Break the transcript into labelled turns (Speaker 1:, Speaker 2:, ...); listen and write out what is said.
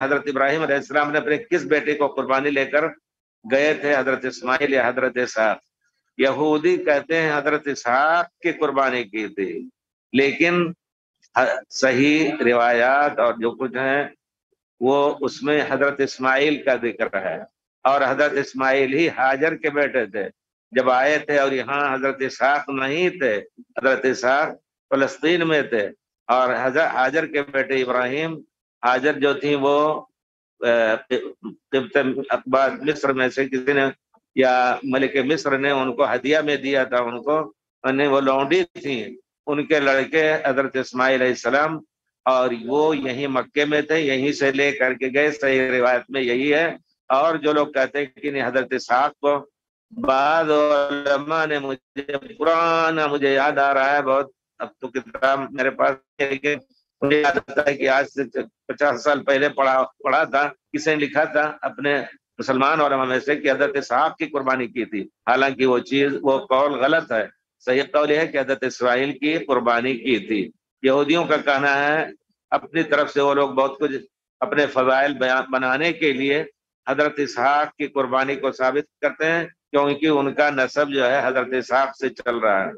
Speaker 1: حضرت ابراہیم علیہ السلام نے اپنے کس بیٹے کو قربانی لے کر گئے تھے، حضرت اسماعیل یا حضرت اسحاق؟ یہودی کہتے ہیں حضرت اسحاق کی قربانی کی تھی، لیکن صحیح روایات اور جو کچھ ہیں وہ اس میں حضرت اسماعیل کا ذکر ہے، اور حضرت اسماعیل ہی ہاجر کے بیٹے تھے جب آئے تھے، اور یہاں حضرت اسحاق نہیں تھے، حضرت اسحاق فلسطین میں تھے، اور حضرت ہاجر کے بیٹے ابراہیم، ہاجر جو تھی وہ اخبار مصر میں سے کسی نے یا ملک مصر نے ان کو ہدیہ میں دیا تھا، ان کو وہ لونڈی تھی، ان کے لڑکے حضرت اسماعیل علیہ السلام، اور وہ یہیں مکے میں تھے، یہیں سے لے کر کے گئے، صحیح روایت میں یہی ہے۔ اور جو لوگ کہتے ہیں کہ نہیں حضرت اسحاق کو، بعض علماء نے مجھے یاد آ رہا ہے بہت، اب تو کتاب میرے پاس ہے، لیکن مجھے یاد آتا ہے کہ آج سے 50 سال پہلے پڑھا تھا، کسی نے لکھا تھا اپنے مسلمان علماء میں سے کہ حضرت اسحاق کی قربانی کی تھی، حالانکہ وہ قول غلط ہے۔ صحیح قول یہ ہے کہ حضرت اسماعیل کی قربانی کی تھی۔ یہودیوں کا کہنا ہے اپنی طرف سے وہ لوگ بہت کچھ اپنے فضائل بنانے کے لیے حضرت اسحاق کی قربانی کو ثابت کرتے ہیں، کیونکہ ان کا نسب جو ہے حضرت اسحاق سے چل رہا ہے۔